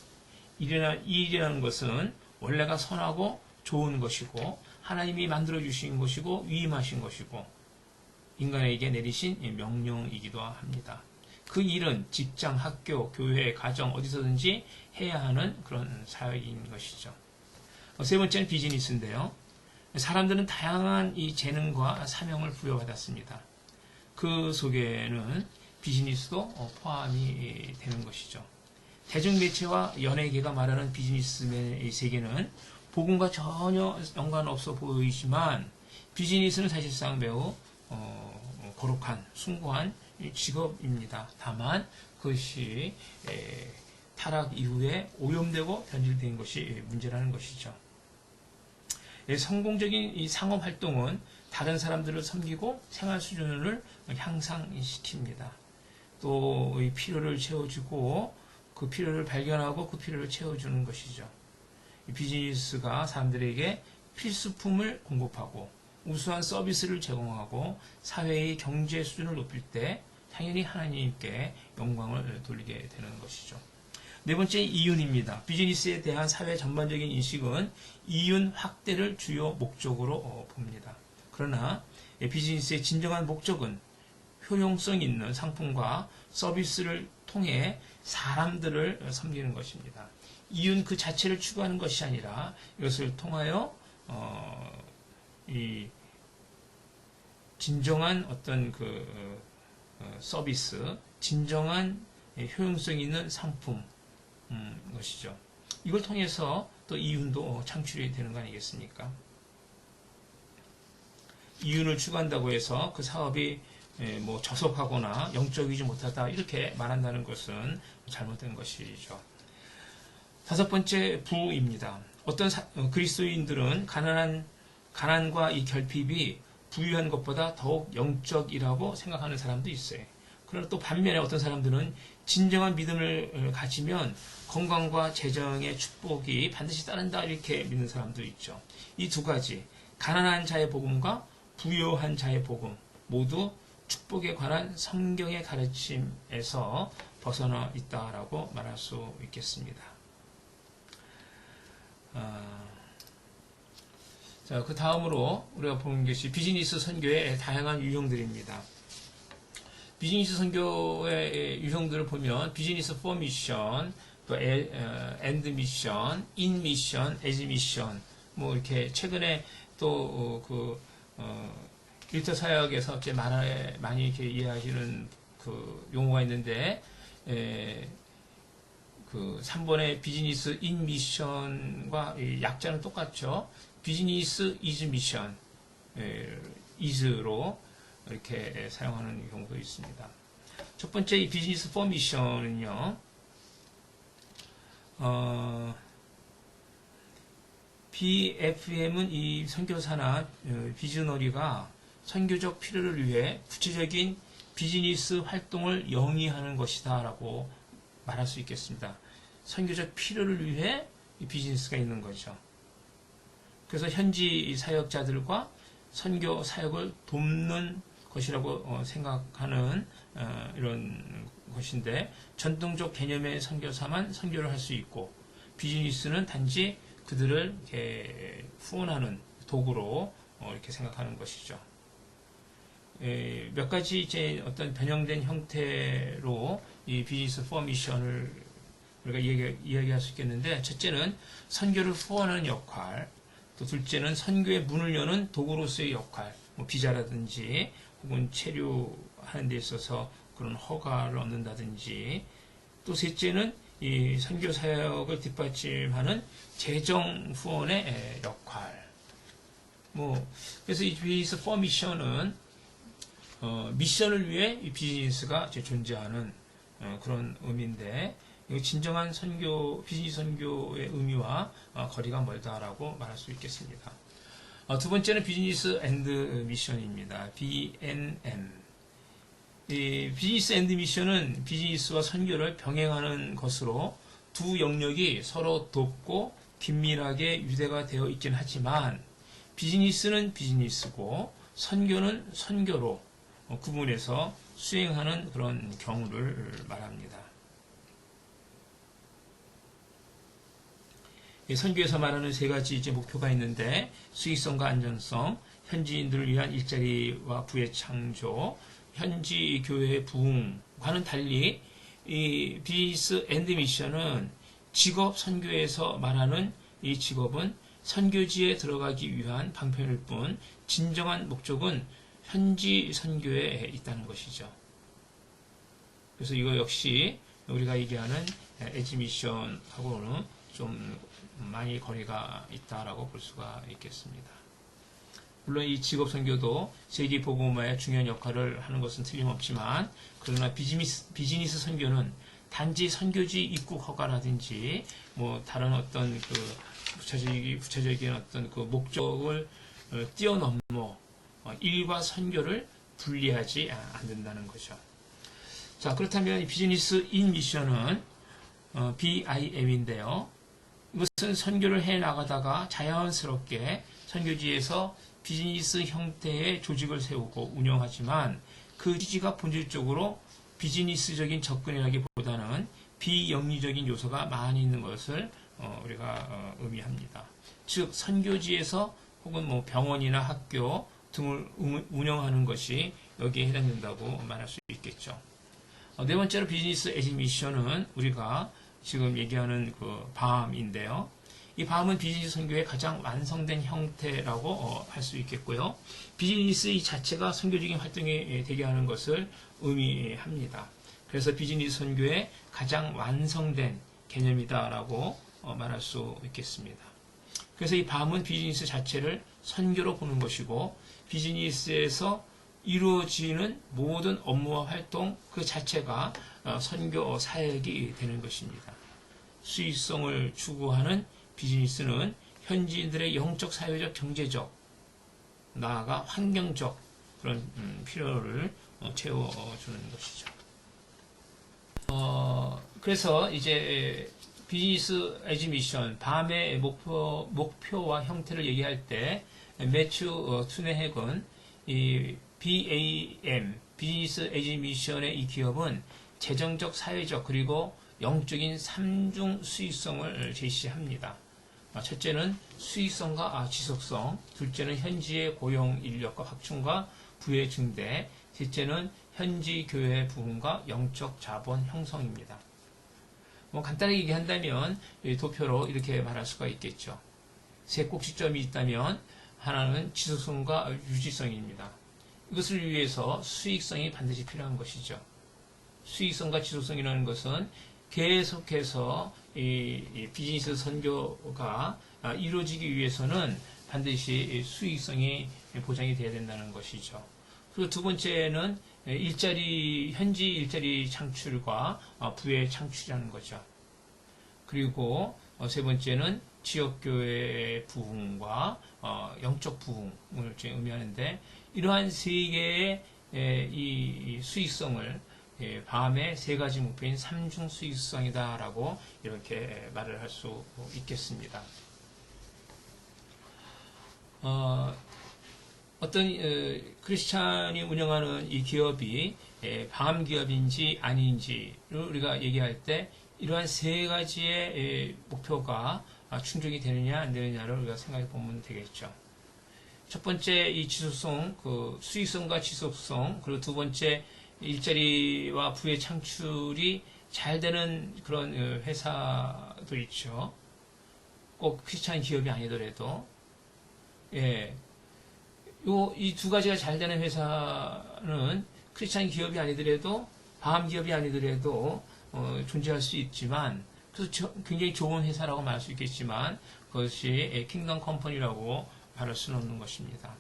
이 일이라는 것은 원래가 선하고 좋은 것이고 하나님이 만들어주신 것이고 위임하신 것이고 인간에게 내리신 명령이기도 합니다. 그 일은 직장, 학교, 교회, 가정 어디서든지 해야 하는 그런 사역인 것이죠. 세 번째는 비즈니스인데요. 사람들은 다양한 이 재능과 사명을 부여받았습니다. 그 속에는 비즈니스도 포함이 되는 것이죠. 대중매체와 연예계가 말하는 비즈니스맨의 세계는 복음과 전혀 연관없어 보이지만 비즈니스는 사실상 매우 거룩한, 숭고한 직업입니다. 다만 그것이 타락 이후에 오염되고 변질된 것이 문제라는 것이죠. 성공적인 이 상업 활동은 다른 사람들을 섬기고 생활 수준을 향상시킵니다. 또 이 필요를 채워주고 그 필요를 발견하고 그 필요를 채워주는 것이죠. 이 비즈니스가 사람들에게 필수품을 공급하고 우수한 서비스를 제공하고 사회의 경제 수준을 높일 때 당연히 하나님께 영광을 돌리게 되는 것이죠. 네 번째 이윤입니다. 비즈니스에 대한 사회 전반적인 인식은 이윤 확대를 주요 목적으로 봅니다. 그러나 비즈니스의 진정한 목적은 효용성 있는 상품과 서비스를 통해 사람들을 섬기는 것입니다. 이윤 그 자체를 추구하는 것이 아니라 이것을 통하여 이 진정한 어떤 그 서비스, 진정한 효용성 있는 상품 것이죠. 이걸 통해서 또 이윤도 창출이 되는 거 아니겠습니까? 이윤을 추구한다고 해서 그 사업이 뭐 저속하거나 영적이지 못하다 이렇게 말한다는 것은 잘못된 것이죠. 다섯 번째 부입니다. 어떤 그리스도인들은 가난과 이 결핍이 부유한 것보다 더욱 영적이라고 생각하는 사람도 있어요. 그러나 또 반면에 어떤 사람들은 진정한 믿음을 가지면 건강과 재정의 축복이 반드시 따른다 이렇게 믿는 사람도 있죠. 이 두 가지 가난한 자의 복음과 부유한 자의 복음 모두 축복에 관한 성경의 가르침에서 벗어나 있다라고 말할 수 있겠습니다. 자, 그 다음으로 우리가 보는 것이 비즈니스 선교의 다양한 유형들입니다. 비즈니스 선교의 유형들을 보면 비즈니스 포 미션, 또 엔드 미션, 인 미션, 에즈 미션, 뭐 이렇게 최근에 또 일터 사역에서 이제 많이 이렇게 이해하시는 그 용어가 있는데 그 3번의 비즈니스 인 미션과 약자는 똑같죠. 비즈니스 이즈 미션, 이즈로 이렇게 사용하는 경우도 있습니다. 첫 번째 이 비즈니스 포 미션은요, BFM은 이 선교사나 비즈너리가 선교적 필요를 위해 구체적인 비즈니스 활동을 영위하는 것이다 라고 말할 수 있겠습니다. 선교적 필요를 위해 이 비즈니스가 있는 거죠. 그래서 현지 사역자들과 선교 사역을 돕는 것이라고 생각하는 이런 것인데 전통적 개념의 선교사만 선교를 할 수 있고 비즈니스는 단지 그들을 이렇게 후원하는 도구로 이렇게 생각하는 것이죠. 몇 가지 이제 어떤 변형된 형태로 이 비즈니스 포 미션을 우리가 이야기할 수 있겠는데, 첫째는 선교를 후원하는 역할, 또 둘째는 선교의 문을 여는 도구로서의 역할, 뭐 비자라든지 혹은 체류하는 데 있어서 그런 허가를 얻는다든지, 또 셋째는 이 선교 사역을 뒷받침하는 재정 후원의 역할. 그래서 이 비즈니스 포 미션은 미션을 위해 이 비즈니스가 존재하는 그런 의미인데, 진정한 선교, 비즈니스 선교의 의미와 거리가 멀다라고 말할 수 있겠습니다. 두 번째는 비즈니스 앤드 미션입니다. BNM. 이 비즈니스 앤드 미션은 비즈니스와 선교를 병행하는 것으로 두 영역이 서로 돕고 긴밀하게 유대가 되어 있긴 하지만 비즈니스는 비즈니스고 선교는 선교로 구분해서 수행하는 그런 경우를 말합니다. 선교에서 말하는 세 가지 이제 목표가 있는데 수익성과 안전성, 현지인들을 위한 일자리와 부의 창조, 현지 교회의 부흥과는 달리 이 비즈니스 앤드 미션은 직업 선교에서 말하는 이 직업은 선교지에 들어가기 위한 방편일 뿐 진정한 목적은 현지 선교에 있다는 것이죠. 그래서 이거 역시 우리가 얘기하는 에지 미션하고는 좀 많이 거리가 있다라고 볼 수가 있겠습니다. 물론 이 직업 선교도 세계 복음화에 중요한 역할을 하는 것은 틀림없지만 그러나 비즈니스 선교는 단지 선교지 입국 허가라든지 뭐 다른 어떤 그 구체적인 어떤 그 목적을 뛰어넘어 일과 선교를 분리하지 않는다는 거죠. 자, 그렇다면 비즈니스 인 미션은 BIM인데요. 이것은 선교를 해 나가다가 자연스럽게 선교지에서 비즈니스 형태의 조직을 세우고 운영하지만 그 취지가 본질적으로 비즈니스적인 접근이라기보다는 비영리적인 요소가 많이 있는 것을 우리가 의미합니다. 즉 선교지에서 혹은 뭐 병원이나 학교 등을 운영하는 것이 여기에 해당된다고 말할 수 있겠죠. 네 번째로 비즈니스 에지 미션은 우리가 지금 얘기하는 그 BAM인데요. 이 BAM은 비즈니스 선교의 가장 완성된 형태라고 할 수 있겠고요. 비즈니스 이 자체가 선교적인 활동에 되게 하는 것을 의미합니다. 그래서 비즈니스 선교의 가장 완성된 개념이다라고 말할 수 있겠습니다. 그래서 이 BAM은 비즈니스 자체를 선교로 보는 것이고 비즈니스에서 이루어지는 모든 업무와 활동 그 자체가 선교 사역이 되는 것입니다. 수익성을 추구하는 비즈니스는 현지인들의 영적, 사회적, 경제적, 나아가 환경적 그런 필요를 채워주는 것이죠. 그래서 이제 비즈니스 에지 미션, 밤의 목표와 형태를 얘기할 때 매튜 투네핵은 이 BAM, 비즈니스 에지 미션의 이 기업은 재정적, 사회적, 그리고 영적인 3중 수익성을 제시합니다. 첫째는 수익성과 지속성, 둘째는 현지의 고용 인력과 확충과 부의 증대, 셋째는 현지 교회의 부흥과 영적 자본 형성입니다. 뭐 간단하게 얘기한다면 도표로 이렇게 말할 수가 있겠죠. 세 꼭지점이 있다면 하나는 지속성과 유지성입니다. 이것을 위해서 수익성이 반드시 필요한 것이죠. 수익성과 지속성이라는 것은 계속해서 이 비즈니스 선교가 이루어지기 위해서는 반드시 수익성이 보장이 되어야 된다는 것이죠. 그리고 두 번째는 현지 일자리 창출과 부의 창출이라는 거죠. 그리고 세 번째는 지역교회의 부흥과 영적 부흥을 의미하는데 이러한 세 개의 이 수익성을 밤의 세 가지 목표인 삼중 수익성이다라고 이렇게 말을 할 수 있겠습니다. 어떤 크리스찬이 운영하는 이 기업이 밤 기업인지 아닌지를 우리가 얘기할 때 이러한 세 가지의 목표가 충족이 되느냐 안 되느냐를 우리가 생각해 보면 되겠죠. 첫 번째 이 지속성, 그 수익성과 지속성, 그리고 두 번째 일자리와 부의 창출이 잘 되는 그런 회사도 있죠. 꼭 크리스찬 기업이 아니더라도, 이 두 가지가 잘 되는 회사는 크리스찬 기업이 아니더라도, 밤 기업이 아니더라도 존재할 수 있지만, 그래서 굉장히 좋은 회사라고 말할 수 있겠지만, 그것이 킹덤 컴퍼니라고 말할 수는 없는 것입니다.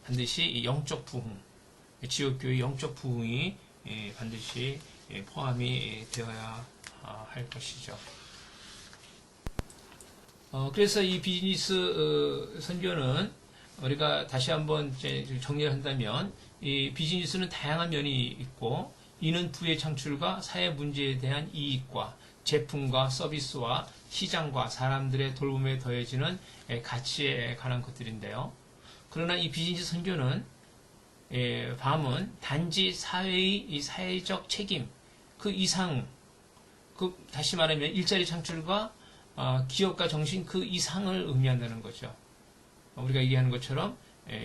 반드시 영적 부흥, 지역교회 영적 부흥이 반드시 포함이 되어야 할 것이죠. 그래서 이 비즈니스 선교는 우리가 다시 한번 이제 정리를 한다면 이 비즈니스는 다양한 면이 있고 이는 부의 창출과 사회 문제에 대한 이익과 제품과 서비스와 시장과 사람들의 돌봄에 더해지는 가치에 관한 것들인데요. 그러나 이 비즈니스 선교는 밤은 단지 사회의 이 사회적 책임 그 이상 다시 말하면 일자리 창출과 기업가 정신 그 이상을 의미한다는 거죠. 우리가 얘기하는 것처럼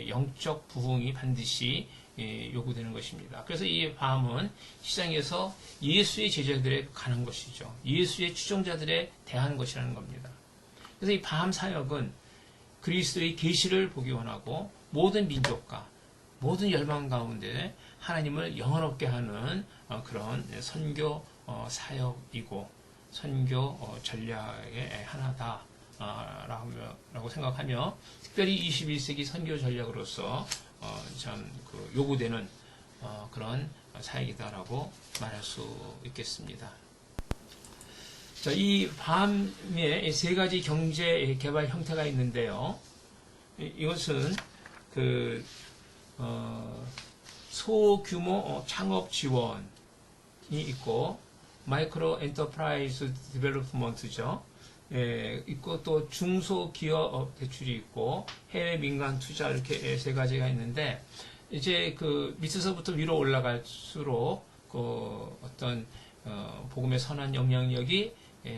영적 부흥이 반드시 요구되는 것입니다. 그래서 이 밤은 시장에서 예수의 제자들에 관한 것이죠. 예수의 추종자들에 대한 것이라는 겁니다. 그래서 이 밤 사역은 그리스도의 계시를 보기 원하고 모든 민족과 모든 열방 가운데 하나님을 영원롭게 하는 그런 선교 사역이고 선교 전략의 하나다 라고 생각하며 특별히 21세기 선교 전략으로서 참 요구되는 그런 사역이다라고 말할 수 있겠습니다. 자, 이 밤에 세 가지 경제 개발 형태가 있는데요. 이것은 소규모 창업 지원이 있고 마이크로 엔터프라이즈 디벨롭먼트죠. 있고 또 중소기업 대출이 있고 해외 민간 투자 이렇게 세 가지가 있는데 이제 밑에서부터 위로 올라갈수록 어떤 복음의 선한 영향력이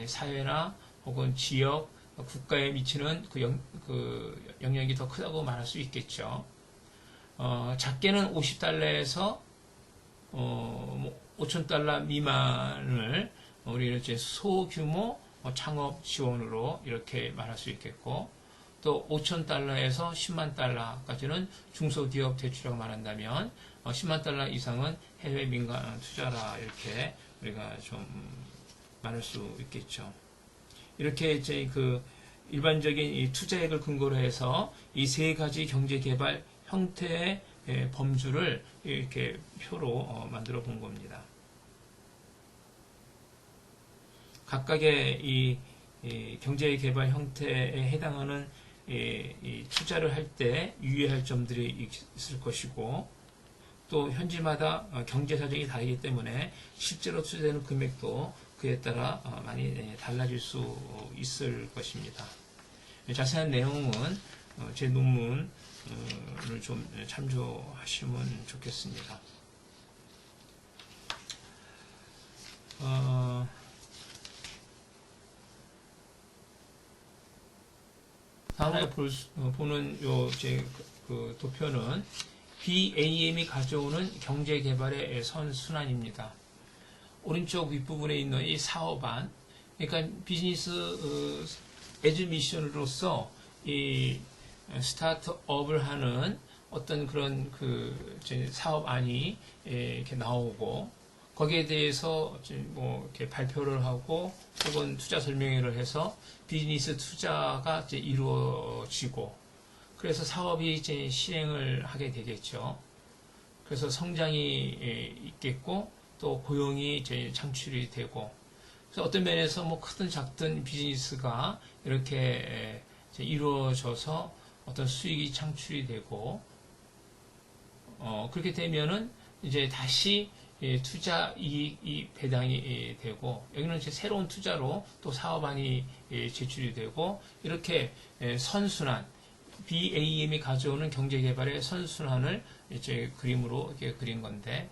사회나 혹은 지역 국가에 미치는 영향이 더 크다고 말할 수 있겠죠. 작게는 $50에서 $5,000 미만을 우리는 이제 소규모 창업 지원으로 이렇게 말할 수 있겠고 또 $5,000에서 $100,000까지는 중소기업 대출이라고 말한다면 $100,000 이상은 해외 민간 투자라 이렇게 우리가 좀 말할 수 있겠죠. 이렇게 이제 일반적인 이 투자액을 근거로 해서 이 세 가지 경제 개발 형태의 범주를 이렇게 표로 만들어 본 겁니다. 각각의 이 경제 개발 형태에 해당하는 이 투자를 할 때 유의할 점들이 있을 것이고 또 현지마다 경제 사정이 다르기 때문에 실제로 투자되는 금액도 그에 따라 많이 달라질 수 있을 것입니다. 자세한 내용은 제 논문을 좀 참조하시면 좋겠습니다. 다음에 보는 도표는 BAM이 가져오는 경제 개발의 선순환입니다. 오른쪽 윗부분에 있는 이 사업안, 그러니까 비즈니스 에즈 미션으로서 이 스타트업을 하는 어떤 그런 사업안이 이렇게 나오고 거기에 대해서 이렇게 발표를 하고 혹은 투자 설명회를 해서 비즈니스 투자가 이루어지고 그래서 사업이 이제 실행을 하게 되겠죠. 그래서 성장이 있겠고 또 고용이 이제 창출이 되고 그래서 어떤 면에서 크든 작든 비즈니스가 이렇게 이루어져서 어떤 수익이 창출이 되고 그렇게 되면은 이제 다시 투자 이익이 배당이 되고 여기는 이제 새로운 투자로 또 사업안이 제출이 되고 이렇게 선순환 BAM이 가져오는 경제개발의 선순환을 이제 그림으로 이렇게 그린 건데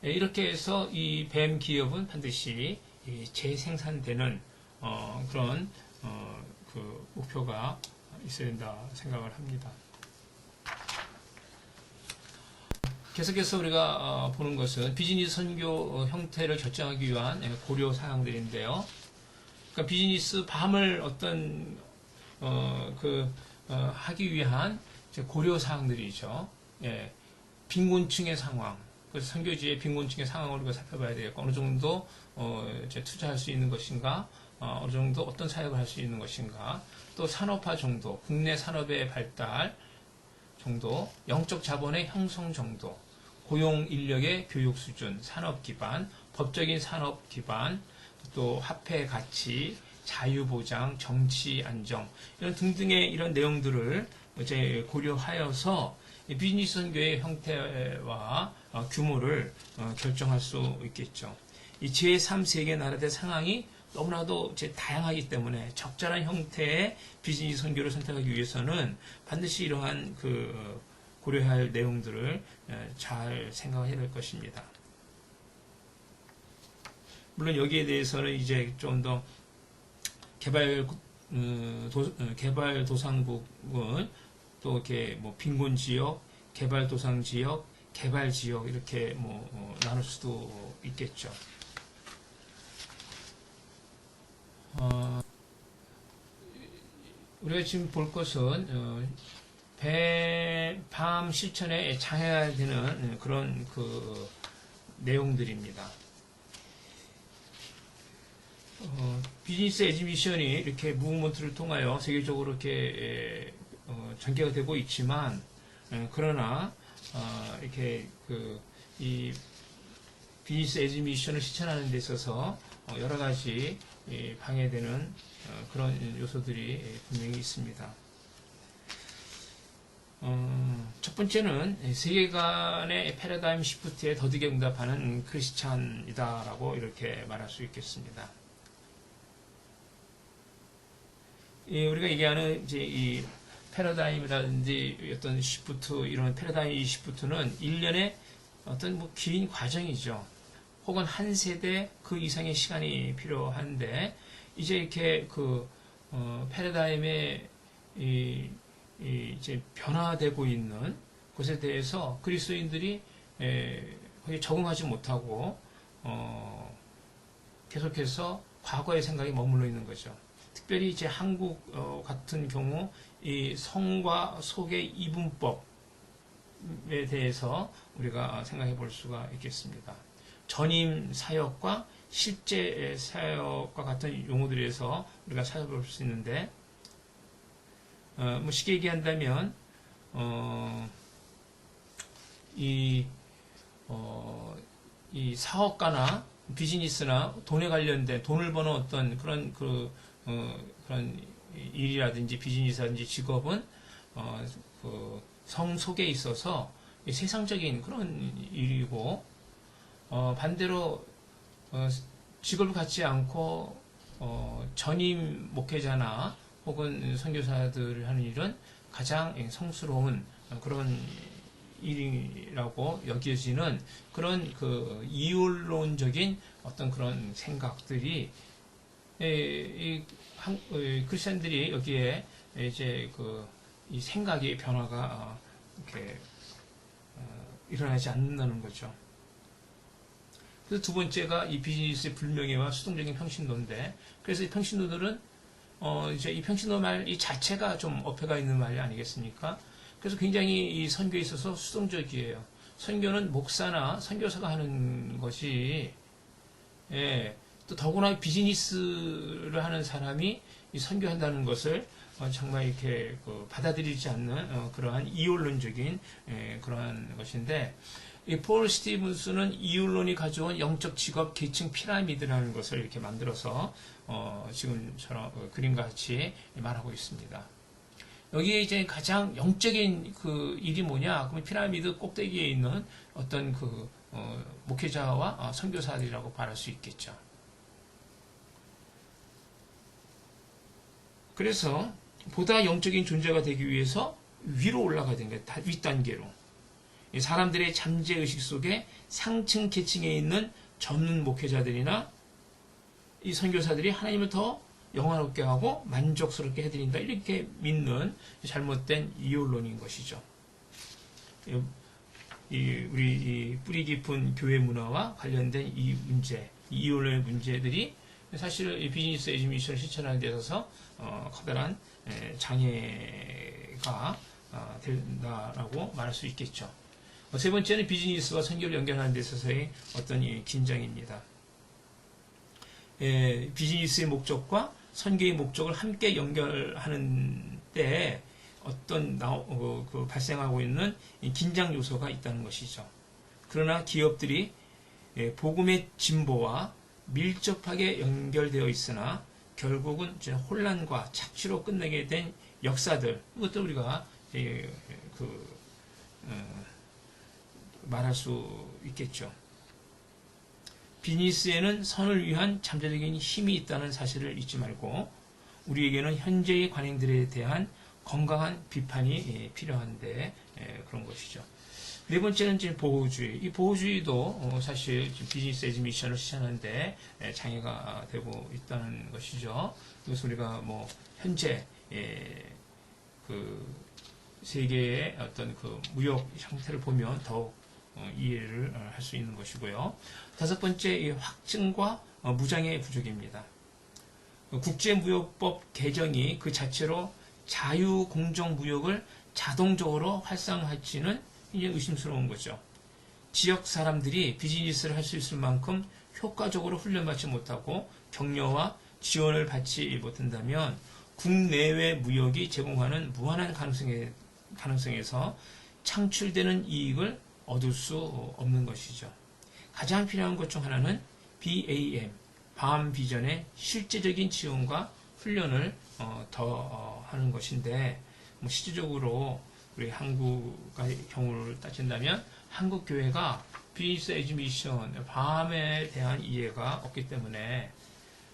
이렇게 해서 이 뱀 기업은 반드시 재생산되는 그런 목표가 있어야 된다 생각을 합니다. 계속해서 우리가 보는 것은 비즈니스 선교 형태를 결정하기 위한 고려 사항들인데요. 그러니까 비즈니스 밤을 하기 위한 고려 사항들이죠. 빈곤층의 상황, 그래서 선교지의 빈곤층의 상황을 우리가 살펴봐야 되겠고 어느 정도 투자할 수 있는 것인가, 어느 정도 어떤 사역을 할 수 있는 것인가, 또 산업화 정도, 국내 산업의 발달 정도, 영적 자본의 형성 정도, 고용 인력의 교육 수준, 산업 기반, 법적인 산업 기반, 또 화폐 가치, 자유 보장, 정치 안정 이런 등등의 이런 내용들을 이제 고려하여서 비즈니스 선교의 형태와 규모를 결정할 수 있겠죠. 이 제3세계 나라들의 상황이 너무나도 다양하기 때문에 적절한 형태의 비즈니스 선교를 선택하기 위해서는 반드시 이러한 고려할 내용들을 잘 생각해야 될 것입니다. 물론 여기에 대해서는 이제 좀 더 개발도상국은 또 이렇게 뭐 빈곤 지역, 개발도상 지역, 개발 지역 이렇게 나눌 수도 있겠죠. 우리가 지금 볼 것은 밤 실천에 장애가 되는 그런 내용들입니다. 비즈니스 에듀미션이 이렇게 무브먼트를 통하여 세계적으로 이렇게 전개가 되고 있지만, 그러나 이렇게 이 비즈니스 에듀미션을 실천하는 데 있어서 여러 가지 방해되는 그런 요소들이 분명히 있습니다. 첫 번째는 세계관의 패러다임 시프트에 더디게 응답하는 크리스찬이다라고 이렇게 말할 수 있겠습니다. 우리가 얘기하는 이제 이 패러다임이라든지 어떤 시프트, 이런 패러다임 시프트는 일련의 어떤 긴 과정이죠. 혹은 한 세대 그 이상의 시간이 필요한데, 이제 이렇게 패러다임에 이제 변화되고 있는 것에 대해서 그리스도인들이 거의 적응하지 못하고 계속해서 과거의 생각이 머물러 있는 거죠. 특별히 이제 한국 같은 경우 이 성과 속의 이분법에 대해서 우리가 생각해 볼 수가 있겠습니다. 전임 사역과 실제 사역과 같은 용어들에서 우리가 찾아볼 수 있는데, 쉽게 얘기한다면 이 사업가나 비즈니스나 돈에 관련된 돈을 버는 어떤 그런 일이라든지 비즈니스라든지 직업은 성 속에 있어서 세상적인 그런 일이고, 반대로 직업을 갖지 않고 전임 목회자나 혹은 선교사들을 하는 일은 가장 성스러운 그런 일이라고 여겨지는 그런 이율론적인 어떤 그런 생각들이 크리스천들이 여기에 이제 이 생각의 변화가 이렇게 일어나지 않는다는 거죠. 그래서 두 번째가 이 비즈니스의 불명예와 수동적인 평신도인데, 그래서 이 평신도들은 이제 이 평신도 말 이 자체가 좀 어폐가 있는 말이 아니겠습니까? 그래서 굉장히 이 선교에 있어서 수동적이에요. 선교는 목사나 선교사가 하는 것이, 또 더구나 비즈니스를 하는 사람이 이 선교한다는 것을 정말 이렇게 받아들이지 않는 그러한 이율론적인 그러한 것인데, 이 폴 스티븐스는 이율론이 가져온 영적 직업 계층 피라미드라는 것을 이렇게 만들어서 지금처럼 그림과 같이 말하고 있습니다. 여기에 이제 가장 영적인 일이 뭐냐? 그러면 피라미드 꼭대기에 있는 어떤 목회자와 선교사들이라고 말할 수 있겠죠. 그래서 보다 영적인 존재가 되기 위해서 위로 올라가야 되는 거예요. 윗단계로. 사람들의 잠재의식 속에 상층 계층에 있는 전문 목회자들이나 이 선교사들이 하나님을 더 영화롭게 하고 만족스럽게 해드린다, 이렇게 믿는 잘못된 이율론인 것이죠. 우리 뿌리 깊은 교회 문화와 관련된 이 문제, 이 이율론의 문제들이 사실 비즈니스 에듀미션을 실천하는 데 있어서 커다란 장애가 된다라고 말할 수 있겠죠. 세 번째는 비즈니스와 선교를 연결하는 데 있어서의 어떤 긴장입니다. 비즈니스의 목적과 선교의 목적을 함께 연결하는 때 어떤 발생하고 있는 긴장 요소가 있다는 것이죠. 그러나 기업들이 복음의 진보와 밀접하게 연결되어 있으나 결국은 혼란과 착취로 끝내게 된 역사들, 이것도 우리가 말할 수 있겠죠. 비즈니스에는 선을 위한 잠재적인 힘이 있다는 사실을 잊지 말고 우리에게는 현재의 관행들에 대한 건강한 비판이 필요한데 그런 것이죠. 네 번째는 지금 보호주의. 이 보호주의도 사실 비즈니스 에즈 미션을 실현하는데 장애가 되고 있다는 것이죠. 그래서 우리가 뭐 현재 그 세계의 어떤 그 무역 형태를 보면 더욱 이해를 할 수 있는 것이고요. 다섯 번째, 확증과 무장의 부족입니다. 국제무역법 개정이 그 자체로 자유공정무역을 자동적으로 활성화할지는 이제 의심스러운 거죠. 지역 사람들이 비즈니스를 할 수 있을 만큼 효과적으로 훈련받지 못하고 격려와 지원을 받지 못한다면 국내외 무역이 제공하는 무한한 가능성에서 창출되는 이익을 얻을 수 없는 것이죠. 가장 필요한 것 중 하나는 BAM, 밤 비전의 실제적인 지원과 훈련을 더 하는 것인데, 뭐 실질적으로 우리 한국의 경우를 따진다면 한국 교회가 비즈니스 에즈 미션, 밤에 대한 이해가 없기 때문에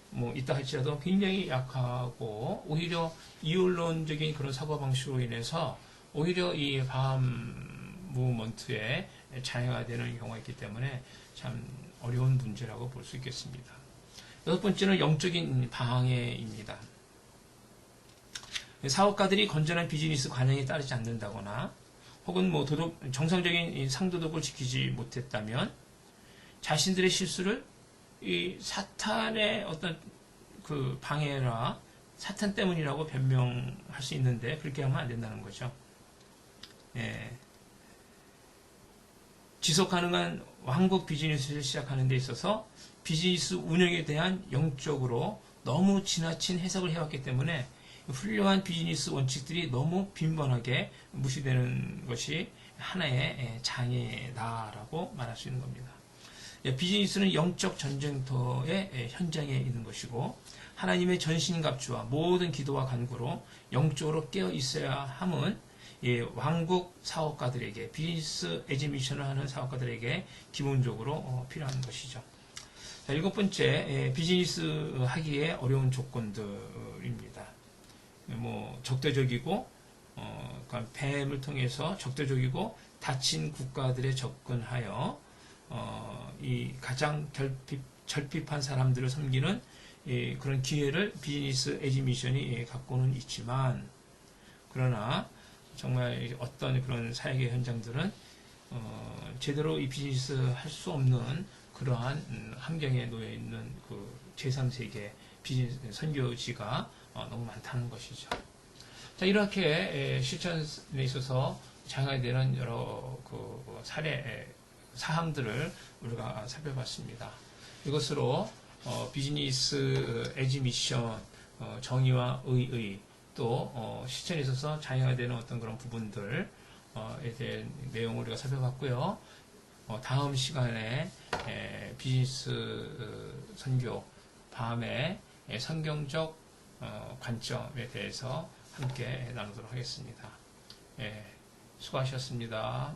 뭐 있다 할지라도 굉장히 약하고 오히려 이율론적인 그런 사고방식으로 인해서 오히려 이 밤 무브먼트에 장애가 되는 경우가 있기 때문에 참 어려운 문제라고 볼 수 있겠습니다. 여섯 번째는 영적인 방해입니다. 사업가들이 건전한 비즈니스 관행에 따르지 않는다거나 혹은 뭐 정상적인 상도덕을 지키지 못했다면 자신들의 실수를 이 사탄의 어떤 그 방해라 사탄 때문이라고 변명할 수 있는데 그렇게 하면 안 된다는 거죠. 지속 가능한 왕국 비즈니스를 시작하는 데 있어서 비즈니스 운영에 대한 영적으로 너무 지나친 해석을 해왔기 때문에 훌륭한 비즈니스 원칙들이 너무 빈번하게 무시되는 것이 하나의 장애다라고 말할 수 있는 겁니다. 비즈니스는 영적 전쟁터의 현장에 있는 것이고 하나님의 전신갑주와 모든 기도와 간구로 영적으로 깨어 있어야 함은 왕국 사업가들에게 비즈니스 에즈 미션을 하는 사업가들에게 기본적으로 필요한 것이죠. 자, 일곱 번째, 비즈니스 하기에 어려운 조건들입니다. 뭐 적대적이고 그러니까 뱀을 통해서 적대적이고 닫힌 국가들에 접근하여 이 가장 결핍한 사람들을 섬기는 그런 기회를 비즈니스 에즈 미션이 갖고는 있지만 그러나 정말 어떤 그런 사회의 현장들은 제대로 이 비즈니스 할 수 없는 그러한 환경에 놓여 있는 그 제3세계 비즈니스 선교지가 너무 많다는 것이죠. 자, 이렇게 실천에 있어서 장애가 되는 여러 그 사례 사항들을 우리가 살펴봤습니다. 이것으로 비즈니스 에즈 미션 정의와 의의 또 실천에 있어서 장애가 되는 어떤 그런 부분들에 대한 내용을 우리가 살펴봤고요. 다음 시간에 비즈니스 선교 밤의 성경적 관점에 대해서 함께 나누도록 하겠습니다. 수고하셨습니다.